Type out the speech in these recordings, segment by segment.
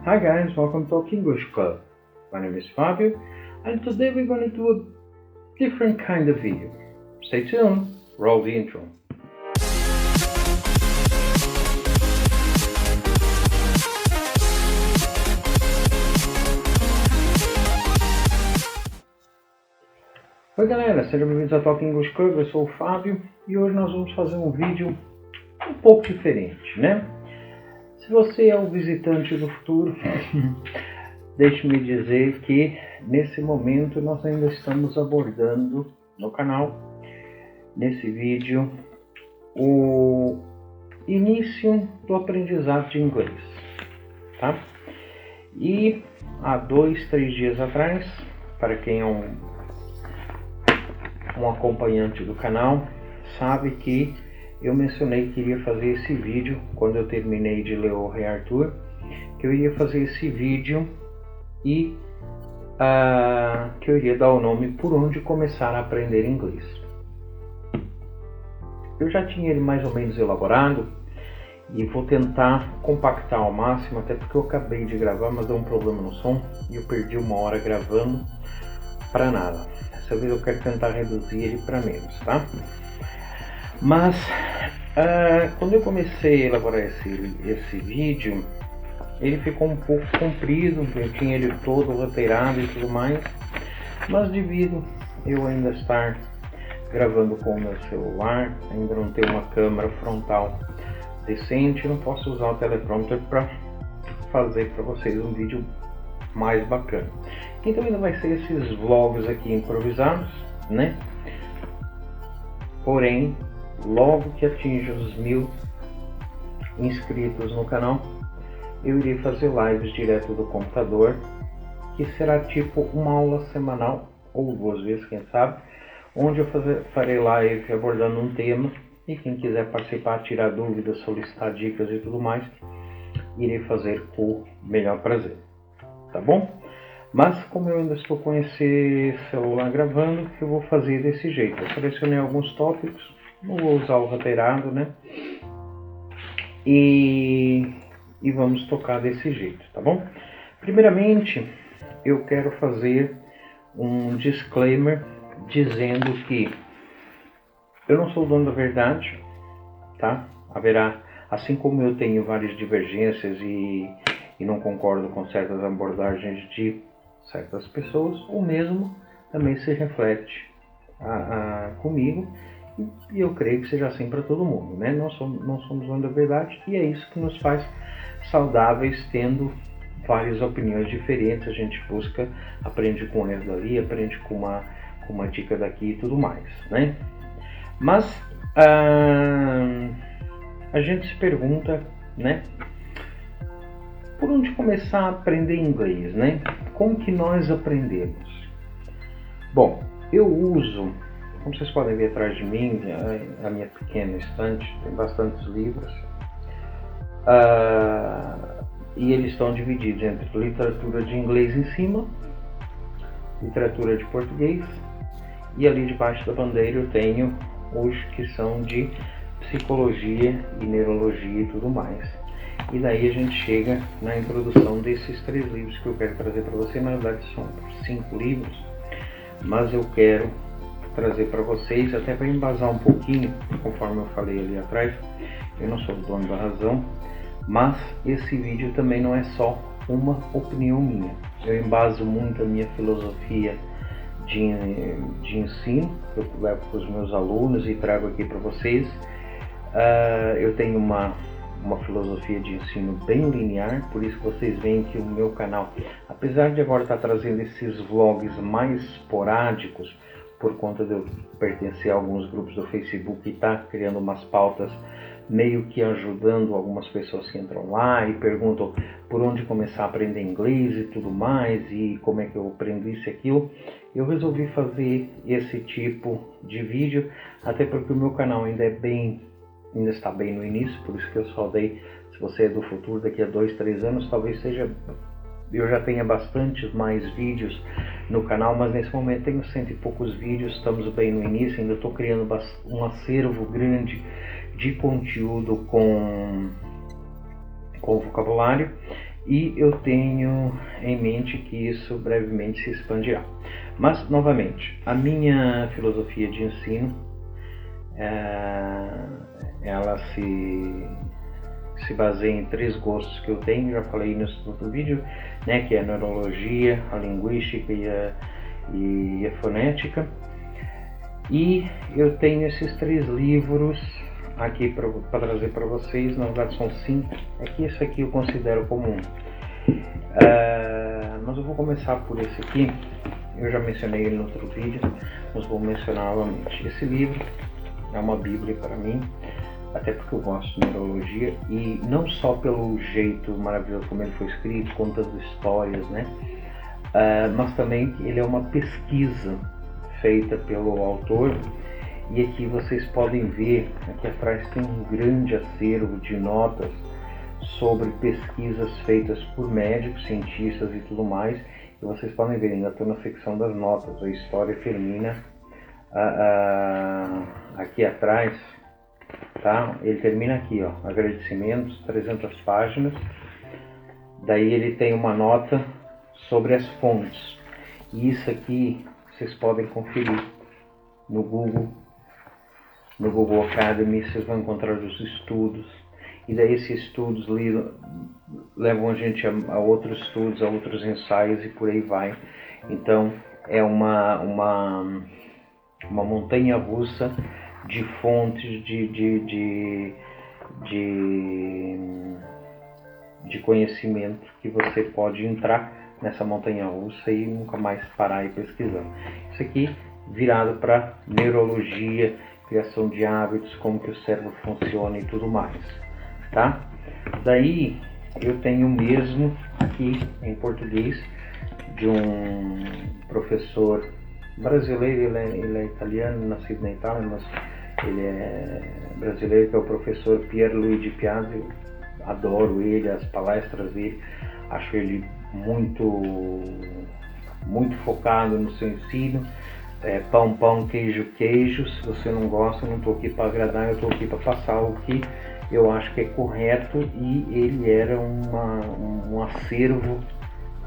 Hi guys, welcome to Talk English Club. My name is Fabio, and today we're going to do a different kind of video. Stay tuned, roll the intro. Oi galera, sejam bem-vindos ao Talk English Club, eu sou o Fábio e hoje nós vamos fazer um vídeo um pouco diferente, né? Se você é um visitante do futuro, deixe-me dizer que nesse momento nós ainda estamos abordando no canal, nesse vídeo, o início do aprendizado de inglês, tá? E há 2, 3 dias atrás, para quem é um acompanhante do canal, sabe que eu mencionei que iria fazer esse vídeo quando eu terminei de ler o Rei Arthur, que eu iria fazer esse vídeo e que eu iria dar o nome Por Onde Começar a Aprender Inglês. Eu já tinha ele mais ou menos elaborado e vou tentar compactar ao máximo, até porque eu acabei de gravar, mas deu um problema no som e eu perdi 1 hora gravando para nada. Dessa vez eu quero tentar reduzir ele para menos, tá? Mas quando eu comecei a elaborar esse vídeo, ele ficou um pouco comprido, eu tinha ele todo roteirado e tudo mais, mas devido eu ainda estar gravando com o meu celular, ainda não ter uma câmera frontal decente, não posso usar o teleprompter para fazer para vocês um vídeo mais bacana. Então ainda vai ser esses vlogs aqui improvisados, né? Porém, logo que atinja os 1000 inscritos no canal, eu irei fazer lives direto do computador, que será tipo uma aula semanal, ou 2 vezes, quem sabe, onde eu farei live abordando um tema, e quem quiser participar, tirar dúvidas, solicitar dicas e tudo mais, irei fazer com o melhor prazer, tá bom? Mas como eu ainda estou com esse celular gravando, eu vou fazer desse jeito. Eu selecionei alguns tópicos, não vou usar o roteirado, né? E vamos tocar desse jeito, tá bom? Primeiramente, eu quero fazer um disclaimer dizendo que eu não sou o dono da verdade, tá? Haverá, assim como eu tenho várias divergências e não concordo com certas abordagens de certas pessoas, o mesmo também se reflete comigo, e eu creio que seja assim para todo mundo, né? Nós somos dono da verdade, e é isso que nos faz saudáveis, tendo várias opiniões diferentes. A gente busca, aprende com um erro dali, aprende com uma dica daqui e tudo mais, né? Mas a gente se pergunta, né? Por onde começar a aprender inglês, né? Como que nós aprendemos? Bom, eu uso, como vocês podem ver atrás de mim, a minha pequena estante, tem bastantes livros, e eles estão divididos entre literatura de inglês em cima, literatura de português, e ali debaixo da bandeira eu tenho os que são de psicologia e neurologia e tudo mais. E daí a gente chega na introdução desses 3 livros que eu quero trazer para você. Na verdade são 5 livros, mas eu quero trazer para vocês, até para embasar um pouquinho, conforme eu falei ali atrás, eu não sou o dono da razão, mas esse vídeo também não é só uma opinião minha. Eu embaso muito a minha filosofia de ensino, que eu levo para os meus alunos e trago aqui para vocês. Eu tenho uma filosofia de ensino bem linear, por isso que vocês veem que o meu canal, apesar de agora estar trazendo esses vlogs mais esporádicos, por conta de eu pertencer a alguns grupos do Facebook e estar criando umas pautas meio que ajudando algumas pessoas que entram lá e perguntam por onde começar a aprender inglês e tudo mais, e como é que eu aprendi isso e aquilo, eu resolvi fazer esse tipo de vídeo, até porque o meu canal ainda está bem no início, por isso que eu só dei, se você é do futuro, daqui a 2, 3 anos, talvez eu já tenha bastantes mais vídeos no canal, mas nesse momento tenho 100 e poucos vídeos, estamos bem no início, ainda estou criando um acervo grande de conteúdo com vocabulário, e eu tenho em mente que isso brevemente se expandirá. Mas, novamente, a minha filosofia de ensino, ela se baseia em 3 gostos que eu tenho, já falei nesse outro vídeo, né, que é a neurologia, a linguística e a fonética. E eu tenho esses 3 livros aqui para trazer para vocês. Na verdade são 5, é que esse aqui eu considero comum. Mas eu vou começar por esse aqui. Eu já mencionei ele no outro vídeo, mas vou mencionar novamente. Esse livro é uma bíblia para mim, até porque eu gosto de neurologia, e não só pelo jeito maravilhoso como ele foi escrito, contas de histórias, né? Mas também ele é uma pesquisa feita pelo autor, e aqui vocês podem ver, aqui atrás tem um grande acervo de notas sobre pesquisas feitas por médicos, cientistas e tudo mais, e vocês podem ver, ainda estou na secção das notas, a história termina aqui atrás, tá? Ele termina aqui, ó, agradecimentos, 300 páginas, daí ele tem uma nota sobre as fontes, e isso aqui vocês podem conferir no Google Academy, vocês vão encontrar os estudos, e daí esses estudos levam a gente a outros estudos, a outros ensaios e por aí vai. Então é uma montanha russa de fontes de conhecimento que você pode entrar nessa montanha russa e nunca mais parar e pesquisando. Isso aqui virado para neurologia, criação de hábitos, como que o cérebro funciona e tudo mais, tá? Daí eu tenho mesmo aqui em português de um professor brasileiro, ele é italiano, nascido na Itália, mas ele é brasileiro, que é o professor Pierluigi Piazzi. Eu adoro ele, as palestras dele, acho ele muito focado no seu ensino. Pão, queijo. Se você não gosta, eu não estou aqui para agradar, eu estou aqui para passar o que eu acho que é correto, e ele era um acervo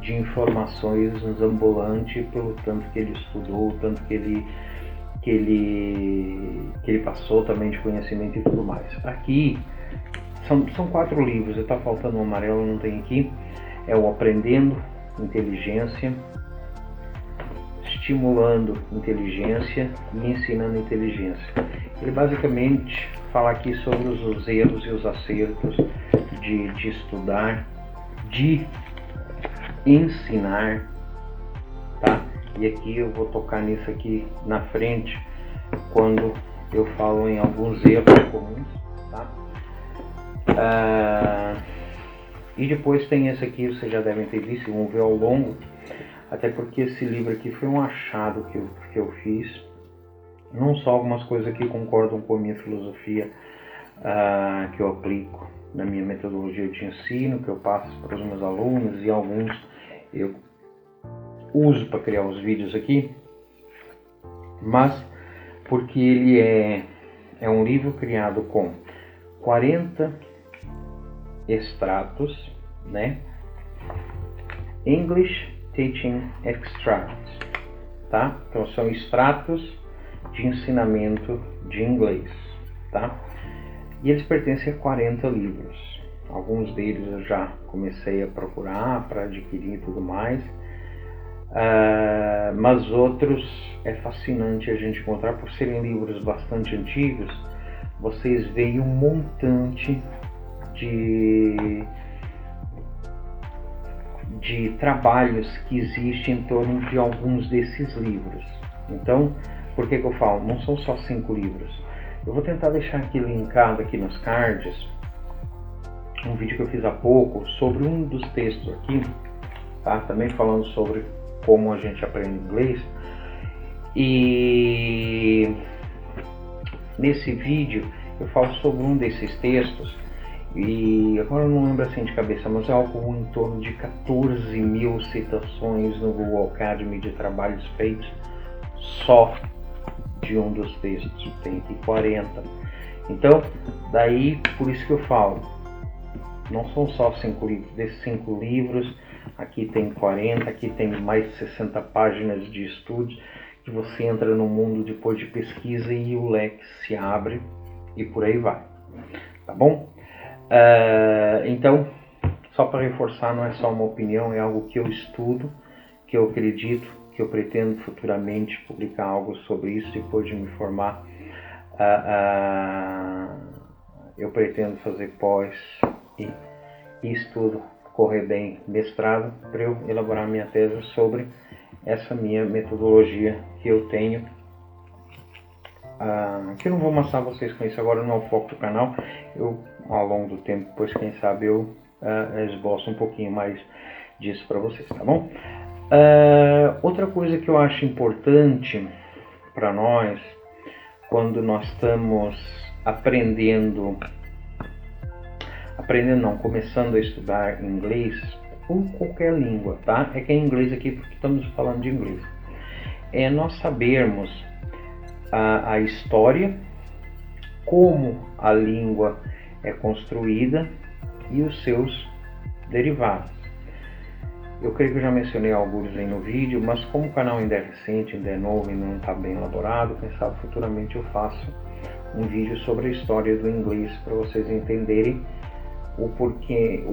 de informações ambulante pelo tanto que ele estudou, tanto que ele passou também de conhecimento e tudo mais. Aqui são 4 livros, está faltando um amarelo, não tem aqui. É o Aprendendo Inteligência, Estimulando Inteligência e Ensinando Inteligência. Ele basicamente fala aqui sobre os erros e os acertos de estudar, de ensinar, tá? E aqui eu vou tocar nisso aqui na frente quando eu falo em alguns erros comuns, tá? E depois tem esse aqui, vocês já devem ter visto, vão ver ao longo, até porque esse livro aqui foi um achado que eu fiz. Não só algumas coisas que concordam com a minha filosofia, que eu aplico na minha metodologia de ensino, que eu passo para os meus alunos, e alguns eu uso para criar os vídeos aqui, mas porque ele é um livro criado com 40 extratos, né? English Teaching Extracts, tá? Então são extratos de ensinamento de inglês, tá? E eles pertencem a 40 livros. Alguns deles eu já comecei a procurar para adquirir e tudo mais, mas outros é fascinante a gente encontrar, por serem livros bastante antigos. Vocês veem um montante de trabalhos que existem em torno de alguns desses livros. Então, por que eu falo? Não são só 5 livros. Eu vou tentar deixar aqui linkado aqui nos cards um vídeo que eu fiz há pouco sobre um dos textos aqui, tá? Também falando sobre como a gente aprende inglês. E nesse vídeo eu falo sobre um desses textos, e agora eu não lembro assim de cabeça, mas é algo em torno de 14 mil citações no Google Academy de trabalhos feitos só de um dos textos. Tem aqui 40. Então, daí, por isso que eu falo, Não são só 5 livros. Desses 5 livros, aqui tem 40, aqui tem mais de 60 páginas de estudos, que você entra no mundo depois de pesquisa e o leque se abre e por aí vai. Tá bom? Então, só para reforçar, não é só uma opinião, é algo que eu estudo, que eu acredito, que eu pretendo futuramente publicar algo sobre isso depois de me formar. Eu pretendo fazer pós e estudo, correr bem, mestrado, para eu elaborar minha tese sobre essa minha metodologia que eu tenho, que eu não vou mostrar vocês com isso agora, não é o foco do canal. Eu, ao longo do tempo, depois quem sabe eu esboço um pouquinho mais disso para vocês, tá bom? Outra coisa que eu acho importante para nós, quando nós estamos começando a estudar inglês ou qualquer língua, tá? É que é inglês aqui porque estamos falando de inglês. É nós sabermos a história, como a língua é construída e os seus derivados. Eu creio que eu já mencionei alguns aí no vídeo, mas como o canal ainda é recente, ainda é novo e não está bem elaborado, quem sabe futuramente eu faço um vídeo sobre a história do inglês para vocês entenderem o porquê,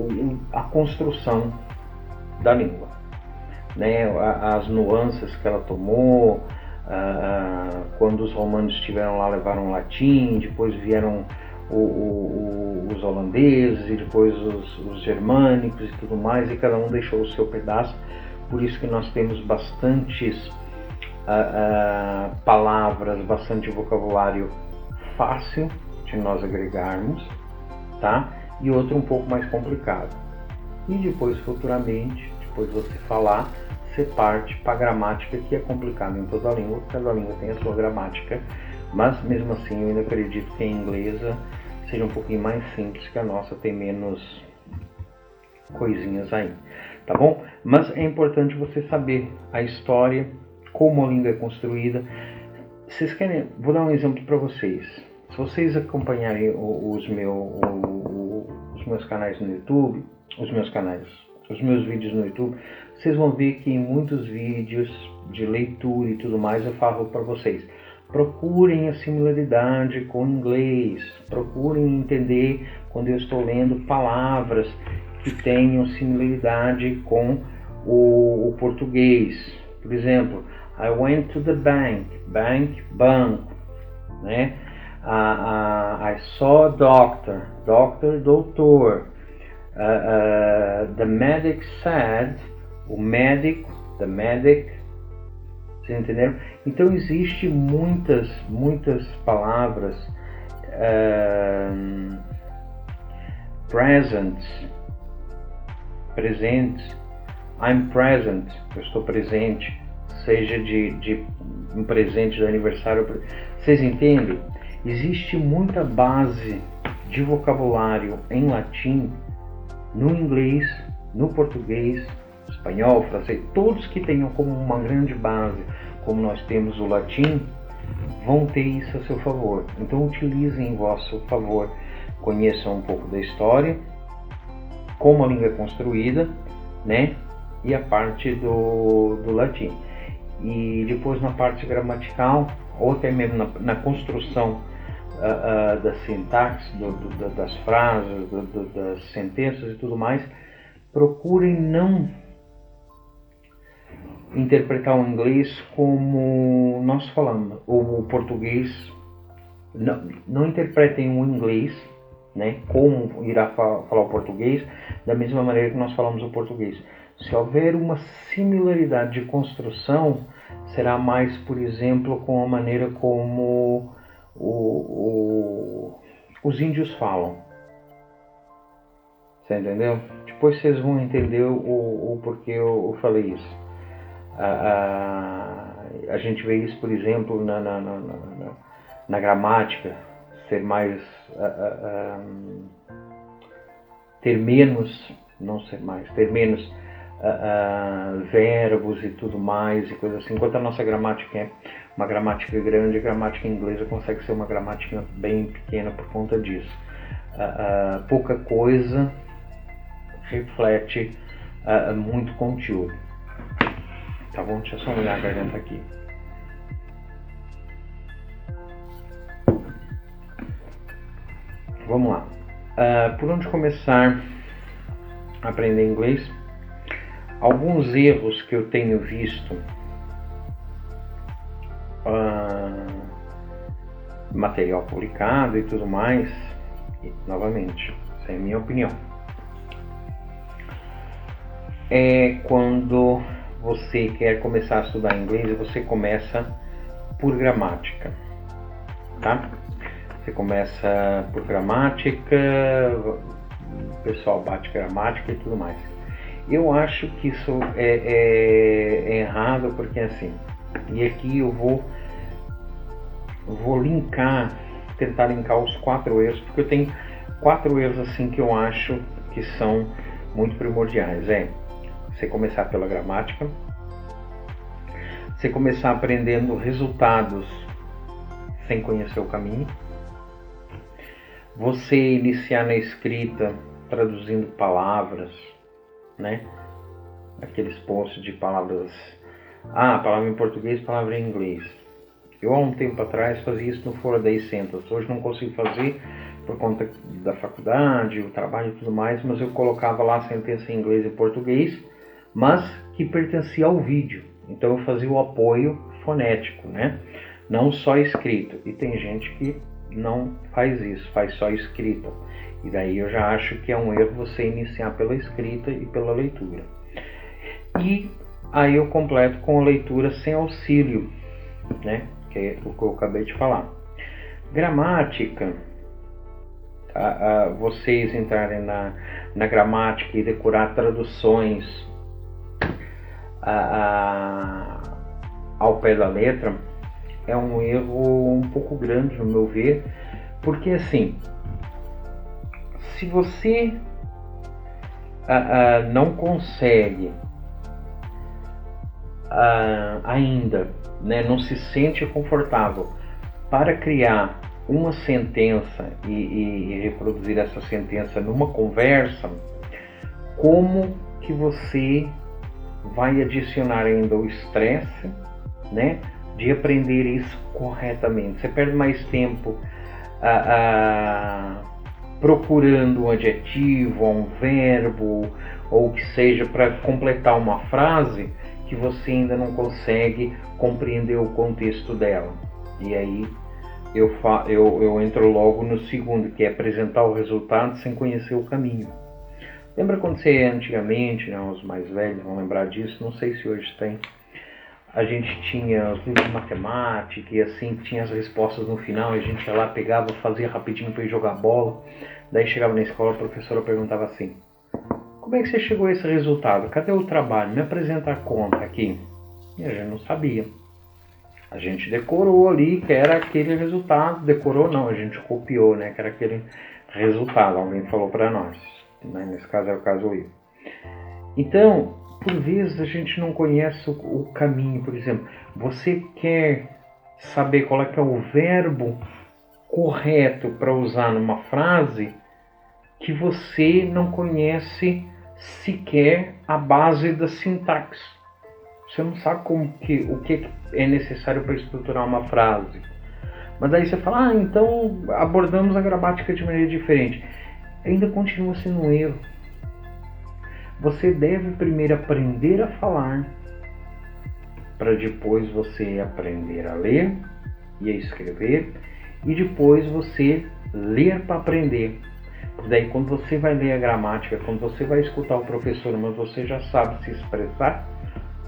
a construção da língua, né? As nuances que ela tomou, quando os romanos estiveram lá, levaram o latim, depois vieram os holandeses e depois os germânicos e tudo mais, e cada um deixou o seu pedaço. Por isso que nós temos bastantes palavras, bastante vocabulário fácil de nós agregarmos, tá? E outro um pouco mais complicado. E depois, futuramente, depois de você falar, você parte para a gramática, que é complicada em toda a língua, porque cada língua tem a sua gramática, mas mesmo assim eu ainda acredito que a inglesa seja um pouquinho mais simples que a nossa, tem menos coisinhas aí, tá bom? Mas é importante você saber a história, como a língua é construída. Vocês querem? Vou dar um exemplo para vocês. Se vocês acompanharem os meus canais no YouTube, os meus vídeos no YouTube, vocês vão ver que em muitos vídeos de leitura e tudo mais eu falo para vocês: procurem a similaridade com o inglês, procurem entender quando eu estou lendo palavras que tenham similaridade com o português. Por exemplo, I went to the bank, banco, né? I saw a doctor, doutor. The medic said, o médico, the medic. Vocês entenderam? Então existe muitas palavras presentes. I'm present, eu estou presente, seja de um presente de aniversário. Vocês entendem? Existe muita base de vocabulário em latim, no inglês, no português, espanhol, francês, todos que tenham como uma grande base, como nós temos o latim, vão ter isso a seu favor. Então utilizem em vosso favor, conheçam um pouco da história, como a língua é construída, né? E a parte do latim. E depois na parte gramatical, ou até mesmo na construção da sintaxe, das frases, das sentenças e tudo mais, procurem não interpretar o inglês como nós falamos, ou o português. Não interpretem o inglês, né, como irá falar o português, da mesma maneira que nós falamos o português. Se houver uma similaridade de construção, será mais, por exemplo, com a maneira como os índios falam. Você entendeu? Depois vocês vão entender o porquê eu falei isso. A gente vê isso, por exemplo, na gramática, ser mais ter menos verbos e tudo mais e coisas assim. Enquanto a nossa gramática é uma gramática grande, a gramática inglesa consegue ser uma gramática bem pequena por conta disso. Pouca coisa reflete muito conteúdo. Tá bom? Deixa eu só olhar a garganta aqui. Vamos lá. Por onde começar a aprender inglês? Alguns erros que eu tenho visto, material publicado e tudo mais, e, novamente, essa é a minha opinião, é quando você quer começar a estudar inglês e você começa por gramática, tá? Você começa por gramática, o pessoal bate gramática e tudo mais. Eu acho que isso é errado, porque assim, e aqui eu vou tentar linkar os 4 erros, porque eu tenho 4 erros assim que eu acho que são muito primordiais. Você começar pela gramática, você começar aprendendo resultados sem conhecer o caminho, você iniciar na escrita traduzindo palavras, né? Aqueles posts de palavras, palavra em português, palavra em inglês. Eu há um tempo atrás fazia isso no Fora das Sentas. Hoje não consigo fazer por conta da faculdade, o trabalho e tudo mais, mas eu colocava lá a sentença em inglês e português, mas que pertencia ao vídeo. Então eu fazia o apoio fonético, né? Não só escrito. E tem gente que não faz isso, faz só escrita. E daí eu já acho que é um erro você iniciar pela escrita e pela leitura. E aí eu completo com a leitura sem auxílio, né? Que é o que eu acabei de falar. Gramática, vocês entrarem na gramática e decorar traduções ao pé da letra, é um erro um pouco grande no meu ver, porque assim, se você não consegue ainda, né, não se sente confortável para criar uma sentença e reproduzir essa sentença numa conversa, como que você vai adicionar ainda o estresse, né, de aprender isso corretamente? Você perde mais tempo procurando um adjetivo, um verbo, ou o que seja, para completar uma frase que você ainda não consegue compreender o contexto dela. E aí eu entro logo no segundo, que é apresentar o resultado sem conhecer o caminho. Lembra quando você antigamente, né, os mais velhos vão lembrar disso, não sei se hoje tem, a gente tinha os livros de matemática e assim, tinha as respostas no final, e a gente ia lá, pegava, fazia rapidinho para ir jogar bola. Daí chegava na escola, a professora perguntava assim: como é que você chegou a esse resultado? Cadê o trabalho? Me apresenta a conta aqui. E a gente não sabia. A gente decorou ali que era aquele resultado. Decorou não, a gente copiou, né? Que era aquele resultado. Alguém falou para nós. Né? Nesse caso é o caso eu. Então, por vezes a gente não conhece o caminho. Por exemplo, você quer saber qual é que é o verbo correto para usar numa frase que você não conhece sequer a base da sintaxe. Você não sabe o que é necessário para estruturar uma frase. Mas daí você fala, então abordamos a gramática de maneira diferente. Ainda continua sendo um erro. Você deve primeiro aprender a falar, para depois você aprender a ler e a escrever, e depois você ler para aprender. Daí quando você vai ler a gramática, quando você vai escutar o professor, mas você já sabe se expressar,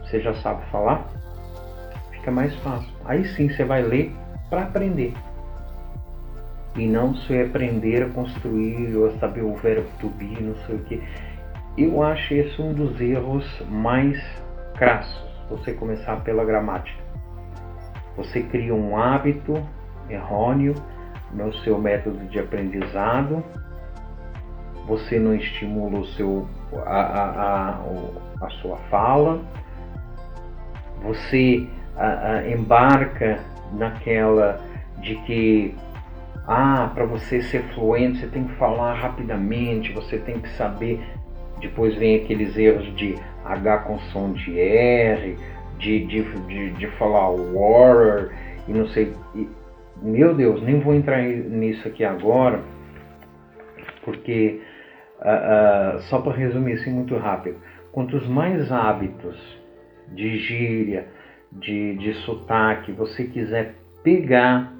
você já sabe falar, fica mais fácil. Aí sim você vai ler para aprender. E não só aprender a construir ou a saber o verbo to be, não sei o que. Eu acho esse um dos erros mais crassos, você começar pela gramática. Você cria um hábito errôneo no seu método de aprendizado, você não estimula a sua fala, você embarca naquela de que para você ser fluente você tem que falar rapidamente, você tem que saber. Depois vem aqueles erros de H com som de R, de falar water e não sei. Meu Deus, nem vou entrar nisso aqui agora, porque só para resumir assim muito rápido, quantos mais hábitos de gíria, de sotaque você quiser pegar,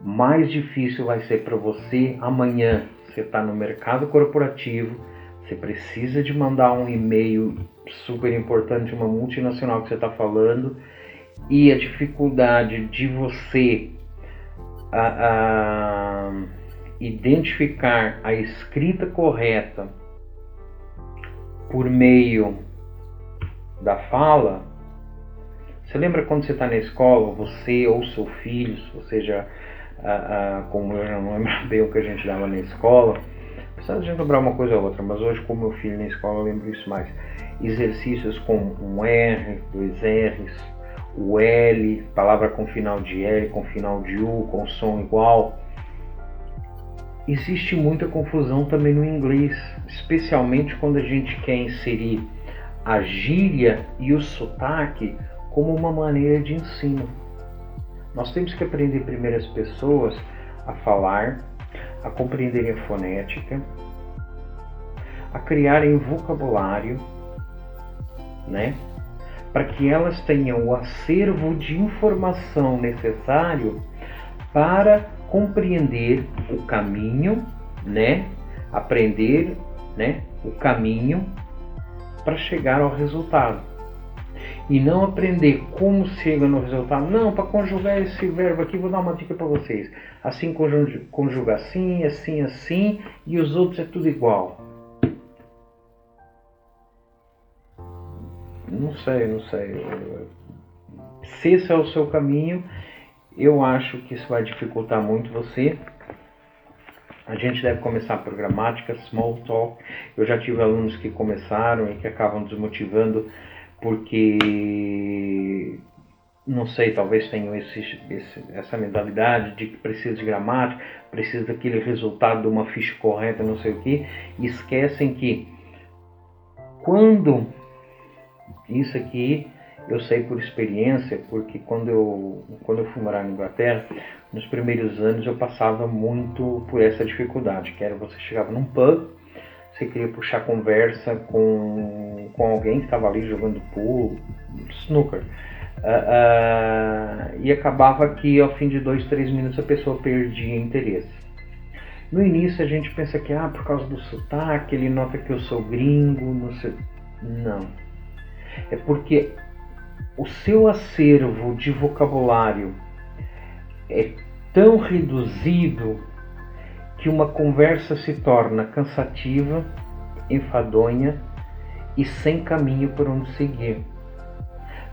mais difícil vai ser para você amanhã. Você está no mercado corporativo, você precisa de mandar um e-mail super importante, uma multinacional que você está falando, e a dificuldade de você identificar a escrita correta por meio da fala. Você lembra quando você está na escola, você ou seu filho, se você já, como eu já não lembro bem o que a gente dava na escola, precisa de lembrar uma coisa ou outra, mas hoje com meu filho na escola eu lembro isso mais. Exercícios com um R, dois R's, o L, palavra com final de L, com final de U, com som igual. Existe muita confusão também no inglês, especialmente quando a gente quer inserir a gíria e o sotaque como uma maneira de ensino. Nós temos que aprender primeiro as pessoas a falar, a compreenderem a fonética, a criarem vocabulário, né? Para que elas tenham o acervo de informação necessário para compreender o caminho, né? Aprender, né? O caminho para chegar ao resultado. E não aprender como chega no resultado. Não, para conjugar esse verbo aqui, vou dar uma dica para vocês. Assim conjuga assim, assim, assim, e os outros é tudo igual. Não sei. Se esse é o seu caminho, eu acho que isso vai dificultar muito você. A gente deve começar por gramática, small talk. Eu já tive alunos que começaram e que acabam desmotivando porque, não sei, talvez tenham essa mentalidade de que precisa de gramática, precisa daquele resultado de uma ficha correta, não sei o que, e esquecem que quando, isso aqui eu sei por experiência, porque quando eu fui morar na Inglaterra, nos primeiros anos eu passava muito por essa dificuldade, que era você chegava num pub, você queria puxar conversa com alguém que estava ali jogando pool, snooker, e acabava que ao fim de 2-3 minutos a pessoa perdia interesse. No início a gente pensa que por causa do sotaque, ele nota que eu sou gringo, não sei. Não. É porque o seu acervo de vocabulário é tão reduzido que uma conversa se torna cansativa, enfadonha e sem caminho por onde seguir.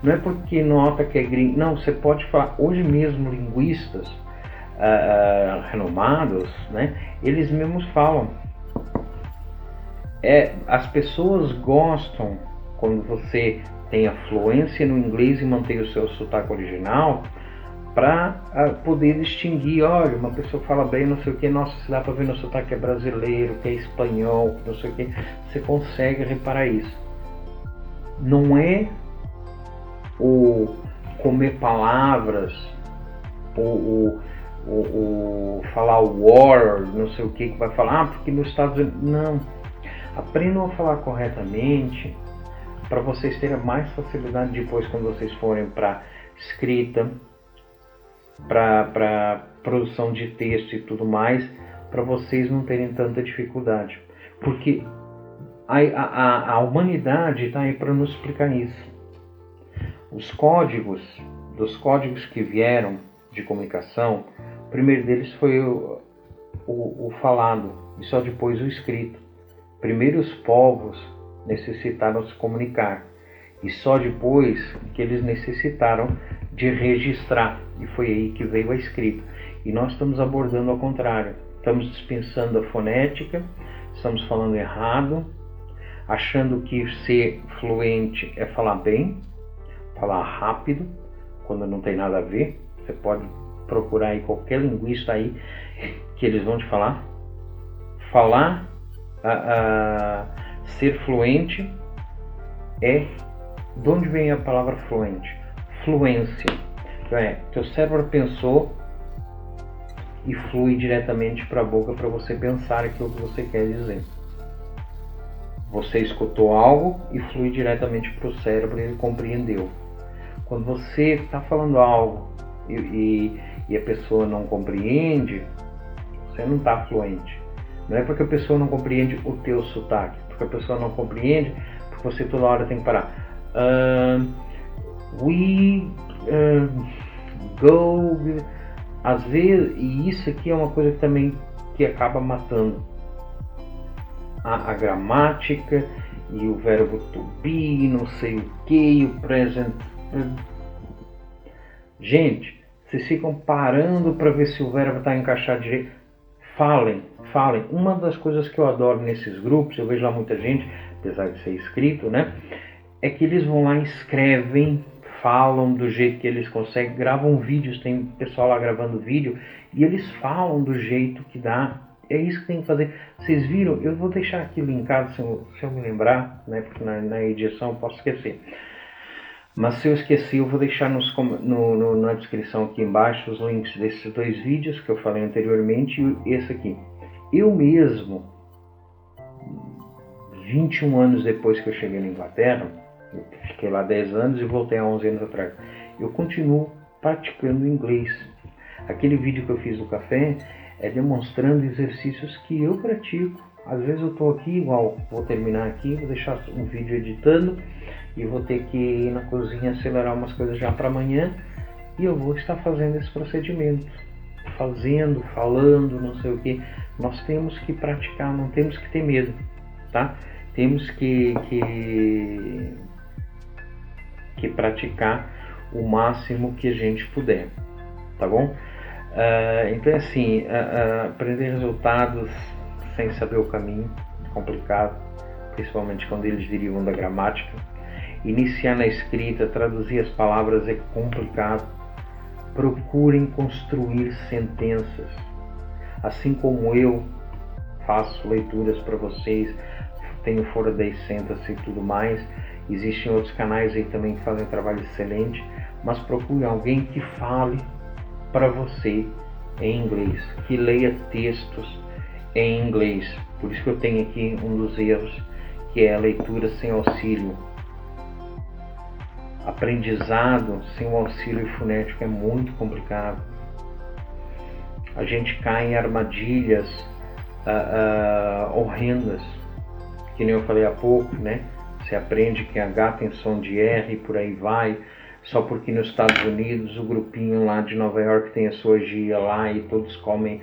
Não é porque nota que é gringo. Não, você pode falar. Hoje mesmo linguistas renomados, né, eles mesmos falam. As pessoas gostam quando você tem a fluência no inglês e mantém o seu sotaque original, para poder distinguir, olha, uma pessoa fala bem, não sei o que, nossa, se dá para ver no sotaque que é brasileiro, que é espanhol, não sei o que, você consegue reparar isso. Não é o comer palavras, o falar war, não sei o que vai falar, porque nos Estados Unidos, não. Aprendam a falar corretamente, para vocês terem mais facilidade depois quando vocês forem para escrita, para produção de texto e tudo mais, para vocês não terem tanta dificuldade, porque a humanidade está aí para nos explicar isso. Dos códigos que vieram de comunicação, o primeiro deles foi o falado e só depois o escrito. Primeiro os povos necessitaram se comunicar e só depois que eles necessitaram de registrar, e foi aí que veio a escrita. E nós estamos abordando ao contrário, estamos dispensando a fonética, estamos falando errado, achando que ser fluente é falar bem, falar rápido, quando não tem nada a ver. Você pode procurar aí qualquer linguista aí que eles vão te falar Ser fluente é... De onde vem a palavra fluente? Fluência. Então teu cérebro pensou e flui diretamente para a boca para você pensar aquilo que você quer dizer. Você escutou algo e flui diretamente para o cérebro e ele compreendeu. Quando você está falando algo e a pessoa não compreende, você não está fluente. Não é porque a pessoa não compreende o teu sotaque, porque a pessoa não compreende, porque você toda hora tem que parar. Go. Às vezes, e isso aqui é uma coisa que também que acaba matando a gramática e o verbo to be, não sei o que, o present. Gente, vocês ficam parando para ver se o verbo está encaixado direito. Falem. Uma das coisas que eu adoro nesses grupos, eu vejo lá muita gente, apesar de ser escrito, né? É que eles vão lá, escrevem, falam do jeito que eles conseguem, gravam vídeos, tem pessoal lá gravando vídeo, e eles falam do jeito que dá. É isso que tem que fazer. Vocês viram? Eu vou deixar aqui linkado se eu me lembrar, né? Porque na edição eu posso esquecer. Mas se eu esqueci, eu vou deixar na descrição aqui embaixo os links desses 2 vídeos que eu falei anteriormente e esse aqui. Eu mesmo, 21 anos depois que eu cheguei na Inglaterra, eu fiquei lá 10 anos e voltei há 11 anos atrás, eu continuo praticando inglês. Aquele vídeo que eu fiz do café é demonstrando exercícios que eu pratico. Às vezes eu estou aqui, igual vou terminar aqui, vou deixar um vídeo editando e vou ter que ir na cozinha acelerar umas coisas já para amanhã e eu vou estar fazendo esse procedimento, falando, não sei o que. Nós temos que praticar, não temos que ter medo, tá? Temos que praticar o máximo que a gente puder, tá bom? Então assim, aprender resultados sem saber o caminho é complicado, principalmente quando eles derivam da gramática. Iniciar na escrita, traduzir as palavras é complicado. Procurem construir sentenças. Assim como eu faço leituras para vocês, tenho Fora das Sentas e tudo mais, existem outros canais aí também que fazem trabalho excelente, mas procure alguém que fale para você em inglês, que leia textos em inglês. Por isso que eu tenho aqui um dos erros, que é a leitura sem auxílio. Aprendizado sem o auxílio fonético é muito complicado. A gente cai em armadilhas horrendas, que nem eu falei há pouco, né? Você aprende que H tem som de R e por aí vai, só porque nos Estados Unidos o grupinho lá de Nova York tem a sua gíria lá e todos comem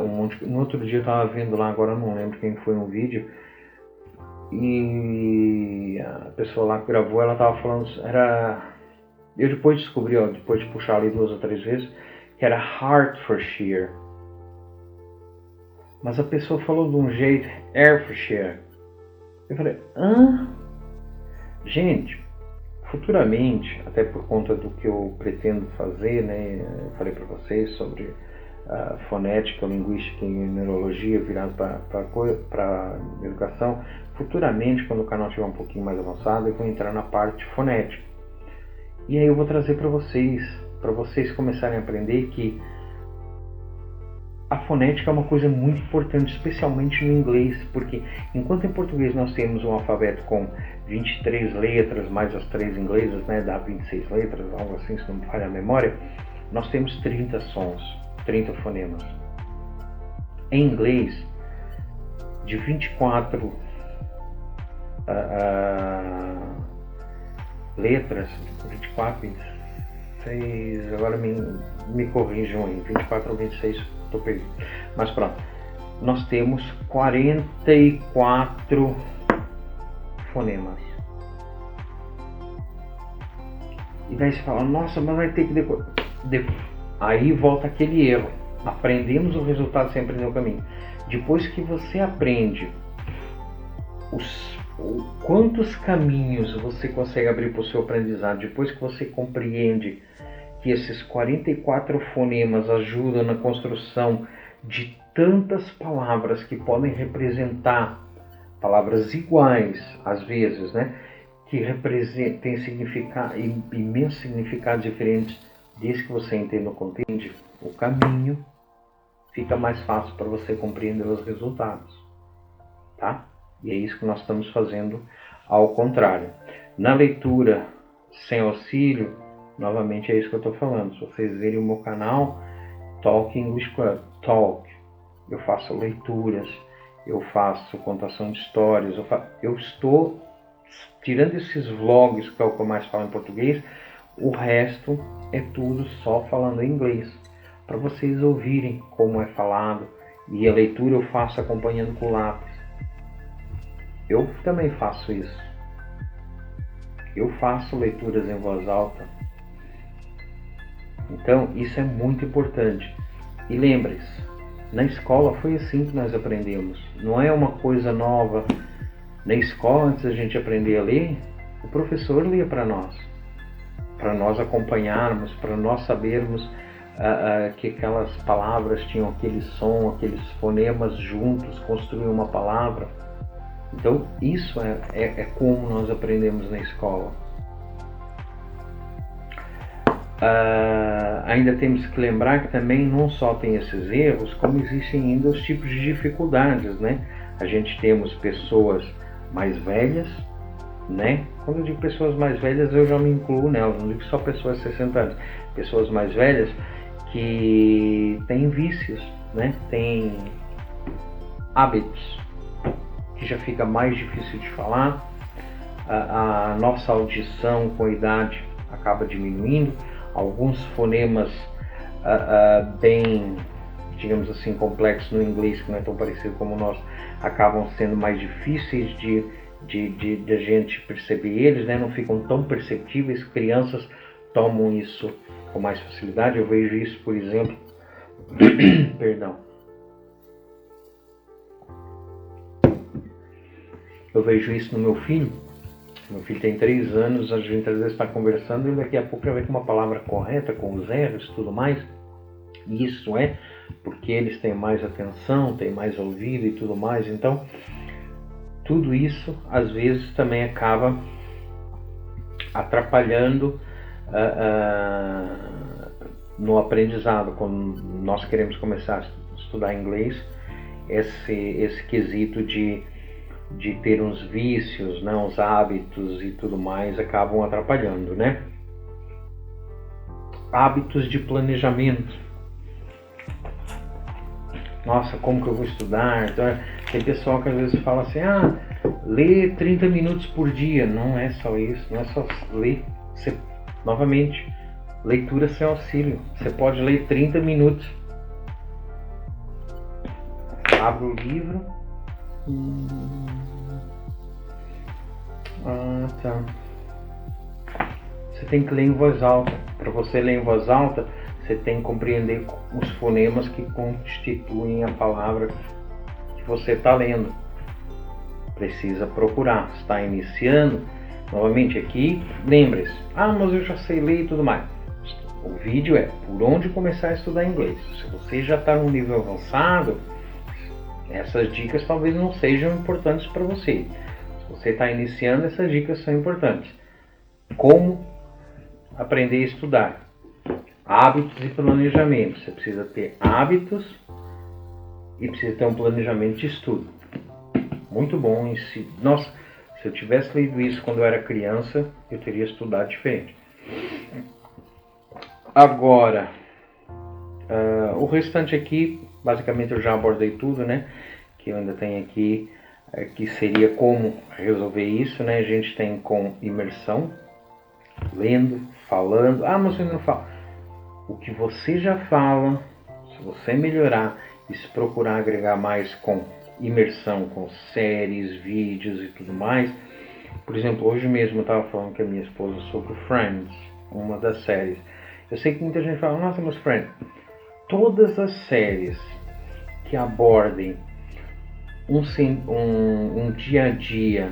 um monte. No outro dia eu estava vendo lá, agora eu não lembro quem foi no vídeo, e a pessoa lá que gravou, ela estava falando, eu depois descobri, depois de puxar ali 2 ou 3 vezes, que era Hertfordshire, mas a pessoa falou de um jeito, Hertfordshire. Eu falei, gente, futuramente, até por conta do que eu pretendo fazer, né, eu falei para vocês sobre fonética, linguística e neurologia virado para educação. Futuramente, quando o canal estiver um pouquinho mais avançado, eu vou entrar na parte fonética. E aí eu vou trazer para vocês começarem a aprender que a fonética é uma coisa muito importante, especialmente no inglês, porque enquanto em português nós temos um alfabeto com 23 letras, mais as 3 inglesas, né, dá 26 letras, algo assim, se não me falha a memória, nós temos 30 sons, 30 fonemas. Em inglês, de 24 letras, 24, 26, agora me corrijam aí, 24 ou 26, estou perdido. Mas pronto, nós temos 44 fonemas. E daí você fala, nossa, mas vai ter que decorar. Aí volta aquele erro. Aprendemos o resultado sem aprender o caminho. Depois que você aprende quantos caminhos você consegue abrir para o seu aprendizado, depois que você compreende que esses 44 fonemas ajudam na construção de tantas palavras que podem representar palavras iguais, às vezes, né? Que têm imensos significados diferentes, desde que você entenda o caminho, fica mais fácil para você compreender os resultados, tá? E é isso que nós estamos fazendo ao contrário. Na leitura sem auxílio, novamente é isso que eu estou falando. Se vocês verem o meu canal, Talk English Club, Talk, eu faço leituras, eu faço contação de histórias, eu estou tirando esses vlogs, que é o que eu mais falo em português, o resto é tudo só falando em inglês, para vocês ouvirem como é falado. E a leitura eu faço acompanhando com lápis. Eu também faço isso. Eu faço leituras em voz alta. Então isso é muito importante. E lembre-se, na escola foi assim que nós aprendemos. Não é uma coisa nova. Na escola, antes da gente aprender a ler, o professor lia para nós acompanharmos, para nós sabermos que aquelas palavras tinham aquele som, aqueles fonemas juntos, construíam uma palavra. Então, isso é como nós aprendemos na escola. Ainda temos que lembrar que também não só tem esses erros, como existem ainda os tipos de dificuldades, né? A gente temos pessoas mais velhas, né? Quando eu digo pessoas mais velhas, eu já me incluo nelas, não digo só pessoas de 60 anos. Pessoas mais velhas que têm vícios, né? Têm hábitos que já fica mais difícil de falar. A nossa audição com a idade acaba diminuindo. Alguns fonemas bem, digamos assim, complexos no inglês, que não é tão parecido como o nosso, acabam sendo mais difíceis de a gente perceber eles, né? Não ficam tão perceptíveis. Crianças tomam isso com mais facilidade. Eu vejo isso, por exemplo, perdão. Eu vejo isso no meu filho. Meu filho tem 3 anos, a gente às vezes está conversando e daqui a pouco já vem com uma palavra correta, com os erros e tudo mais. E isso é porque eles têm mais atenção, têm mais ouvido e tudo mais. Então, tudo isso às vezes também acaba atrapalhando no aprendizado. Quando nós queremos começar a estudar inglês, esse quesito de ter uns vícios, né, uns hábitos e tudo mais acabam atrapalhando, né? Hábitos de planejamento. Nossa, como que eu vou estudar? Então, tem pessoal que às vezes fala assim, lê 30 minutos por dia. Não é só isso, não é só ler. Novamente, leitura sem auxílio. Você pode ler 30 minutos. Abre o livro. Tá. Você tem que ler em voz alta. Para você ler em voz alta, você tem que compreender os fonemas que constituem a palavra que você está lendo. Precisa procurar. Está iniciando. Novamente aqui, lembre-se. Mas eu já sei ler e tudo mais. O vídeo é por onde começar a estudar inglês. Se você já está num nível avançado, essas dicas talvez não sejam importantes para você. Se você está iniciando, essas dicas são importantes. Como aprender a estudar? Hábitos e planejamento. Você precisa ter hábitos e precisa ter um planejamento de estudo. Muito bom. Nossa, se eu tivesse lido isso quando eu era criança, eu teria estudado diferente. Agora, o restante aqui, basicamente eu já abordei tudo, né? Que eu ainda tenho aqui, que seria como resolver isso, né? A gente tem com imersão, lendo, falando. Mas você não fala. O que você já fala, se você melhorar e se procurar agregar mais com imersão, com séries, vídeos e tudo mais. Por exemplo, hoje mesmo eu estava falando com a minha esposa sobre Friends, uma das séries. Eu sei que muita gente fala, nossa, mas Friends, todas as séries que abordem um dia a dia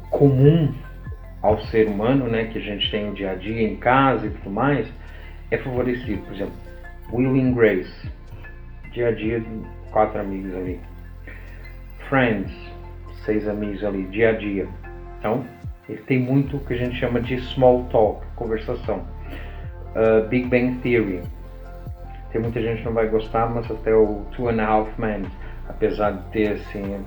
comum ao ser humano, né, que a gente tem o dia a dia em casa e tudo mais, é favorecido. Por exemplo, Will and Grace, dia a dia, 4 amigos ali. Friends, 6 amigos ali, dia a dia. Então, ele tem muito o que a gente chama de small talk, conversação. Big Bang Theory, tem muita gente que não vai gostar, mas até o Two and a Half Men, apesar de ter assim,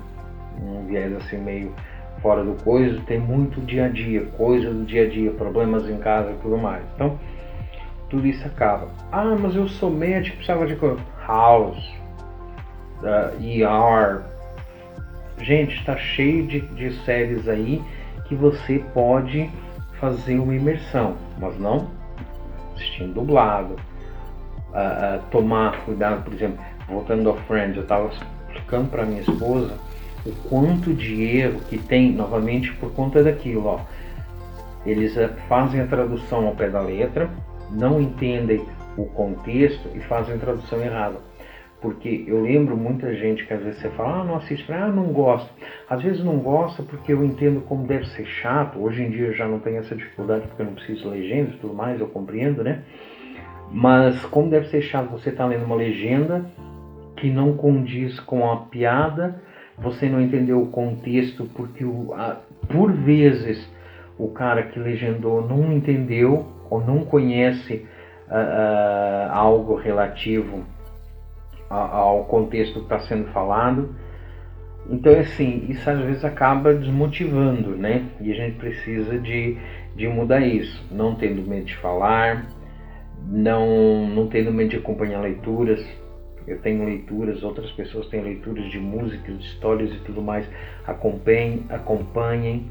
um viés assim meio fora do coisa, tem muito dia a dia, coisa do dia a dia, problemas em casa e tudo mais. Então, tudo isso acaba. Ah, mas eu sou médico, precisava de House, ER. Gente, está cheio de séries aí que você pode fazer uma imersão, mas não assistindo dublado. Tomar cuidado, por exemplo, voltando ao Friends, eu estava explicando para minha esposa o quanto de erro que tem, novamente por conta daquilo, ó. Eles fazem a tradução ao pé da letra, não entendem o contexto e fazem a tradução errada. Porque eu lembro muita gente que às vezes você fala, não assiste, não gosto. Às vezes não gosta porque eu entendo como deve ser chato. Hoje em dia eu já não tenho essa dificuldade porque eu não preciso de legendas e tudo mais, eu compreendo, né? Mas como deve ser chato você estar lendo uma legenda que não condiz com a piada, você não entendeu o contexto porque por vezes o cara que legendou não entendeu ou não conhece algo relativo ao contexto que está sendo falado. Então, assim, isso às vezes acaba desmotivando, né? E a gente precisa de mudar isso, não tendo medo de falar, não tendo medo de acompanhar leituras. Eu tenho leituras, outras pessoas têm leituras de músicas, de histórias e tudo mais. Acompanhem.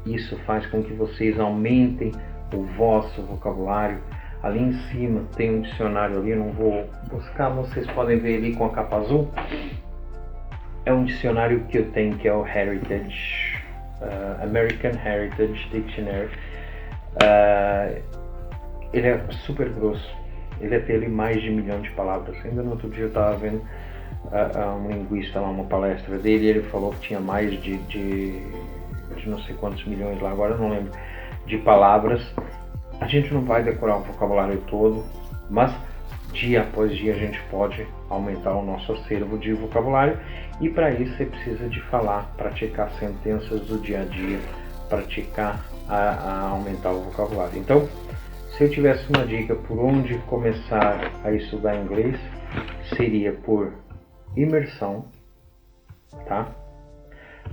Isso faz com que vocês aumentem o vosso vocabulário. Ali em cima tem um dicionário ali, eu não vou buscar, vocês podem ver ali com a capa azul. É um dicionário que eu tenho, que é o Heritage, American Heritage Dictionary. Ele é super grosso, ele tem ali mais de 1 milhão de palavras. Ainda no outro dia eu estava vendo um linguista lá, uma palestra dele, e ele falou que tinha mais de não sei quantos milhões lá, agora eu não lembro, de palavras. A gente não vai decorar o vocabulário todo, mas dia após dia a gente pode aumentar o nosso acervo de vocabulário, e para isso você precisa de falar, praticar sentenças do dia a dia, praticar a aumentar o vocabulário. Então, se eu tivesse uma dica por onde começar a estudar inglês, seria por imersão, tá?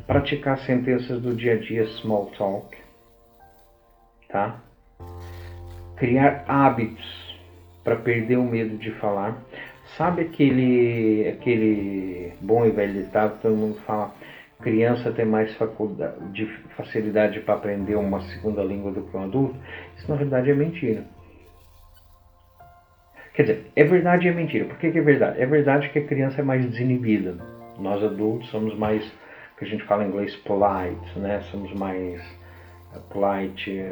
Praticar sentenças do dia a dia, small talk, tá? Criar hábitos para perder o medo de falar. Sabe aquele bom e velho ditado, todo mundo fala, criança tem mais facilidade para aprender uma segunda língua do que um adulto? Isso na verdade é mentira. Quer dizer, é verdade e é mentira. Por que é verdade? É verdade que a criança é mais desinibida. Nós adultos somos mais, que a gente fala em inglês, polite, né? Somos mais polite,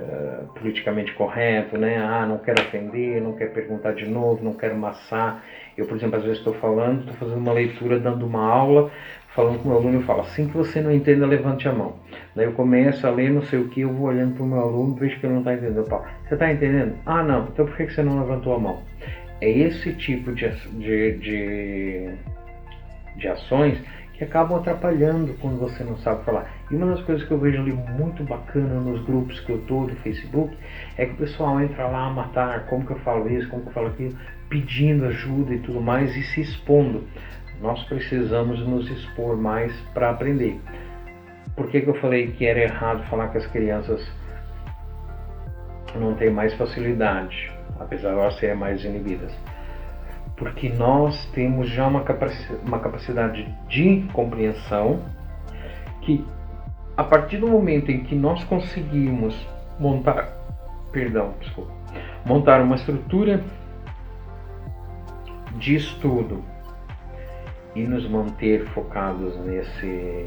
politicamente correto, né? Não quero ofender, não quero perguntar de novo, não quero amassar. Eu, por exemplo, às vezes estou fazendo uma leitura, dando uma aula, falando com o meu aluno, eu falo, assim que você não entenda, levante a mão. Daí eu começo a ler não sei o que, eu vou olhando para o meu aluno, vejo que ele não está entendendo. Eu falo, você está entendendo? Não, então por que você não levantou a mão? É esse tipo de ações que acabam atrapalhando quando você não sabe falar. E uma das coisas que eu vejo ali muito bacana nos grupos que eu estou do Facebook é que o pessoal entra lá a matar, como que eu falo isso, como que eu falo aquilo, pedindo ajuda e tudo mais e se expondo. Nós precisamos nos expor mais para aprender. Por que eu falei que era errado falar que as crianças não têm mais facilidade, apesar de elas serem mais inibidas? Porque nós temos já uma capacidade de compreensão que, a partir do momento em que nós conseguimos montar uma estrutura de estudo e nos manter focados nesse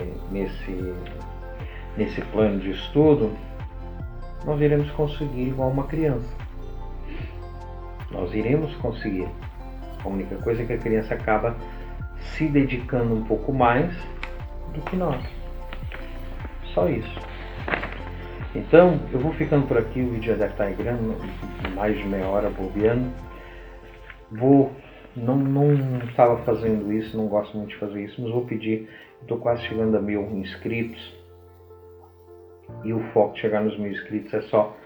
plano de estudo, nós iremos conseguir igual uma criança. Nós iremos conseguir. A única coisa é que a criança acaba se dedicando um pouco mais do que nós. Só isso. Então, eu vou ficando por aqui, o vídeo já deve estar grande, mais de meia hora bobeando. Não estava fazendo isso, não gosto muito de fazer isso, mas vou pedir. Estou quase chegando a 1000 inscritos e o foco de chegar nos 1000 inscritos é só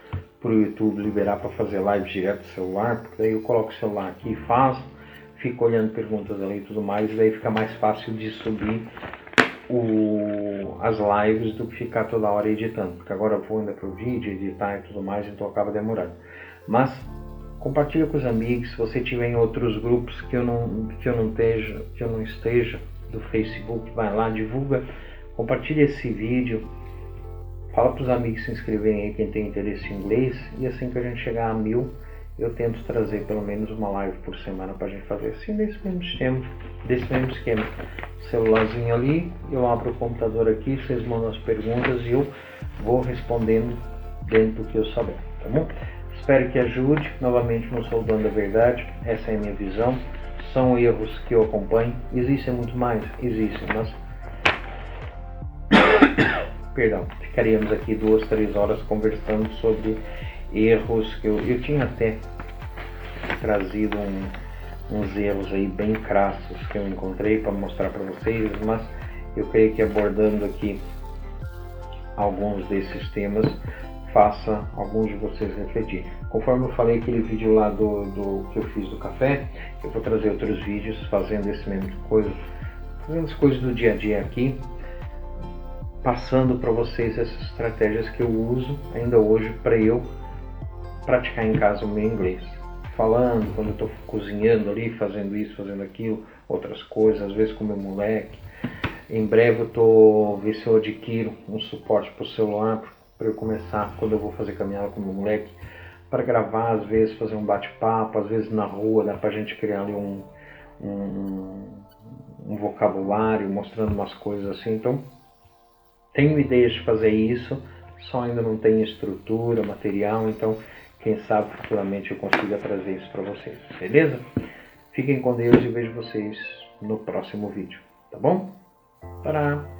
para o YouTube liberar para fazer live direto do celular, porque daí eu coloco o celular aqui e faço, fico olhando perguntas ali e tudo mais, e daí fica mais fácil de subir as lives do que ficar toda hora editando, porque agora eu vou ainda para o vídeo, editar e tudo mais, então acaba demorando. Mas compartilha com os amigos. Se você tiver em outros grupos que eu não esteja do Facebook, vai lá, divulga, compartilha esse vídeo, fala para os amigos se inscreverem aí, quem tem interesse em inglês, e assim que a gente chegar a 1000, eu tento trazer pelo menos uma live por semana para a gente fazer assim, desse mesmo esquema. Celularzinho ali, eu abro o computador aqui, vocês mandam as perguntas e eu vou respondendo dentro do que eu souber, tá bom? Espero que ajude. Novamente, não sou o dono da verdade, essa é a minha visão, são erros que eu acompanho. Existem muito mais? Existem, mas perdão, ficaríamos aqui 2, 3 horas conversando sobre erros que eu tinha até trazido uns erros aí bem crassos que eu encontrei para mostrar para vocês, mas eu creio que abordando aqui alguns desses temas faça alguns de vocês refletir. Conforme eu falei aquele vídeo lá do que eu fiz do café, eu vou trazer outros vídeos fazendo esse mesmo coisa, fazendo as coisas do dia a dia aqui, passando para vocês essas estratégias que eu uso ainda hoje para eu praticar em casa o meu inglês. Falando, quando eu estou cozinhando ali, fazendo isso, fazendo aquilo, outras coisas, às vezes com meu moleque. Em breve eu estou ver se eu adquiro um suporte para o celular, para eu começar, quando eu vou fazer caminhada com meu moleque, para gravar, às vezes fazer um bate-papo, às vezes na rua, dá para a gente criar ali um vocabulário, mostrando umas coisas assim. Então, tenho ideias de fazer isso, só ainda não tenho estrutura, material, então quem sabe futuramente eu consiga trazer isso para vocês, beleza? Fiquem com Deus e vejo vocês no próximo vídeo, tá bom? Tadá!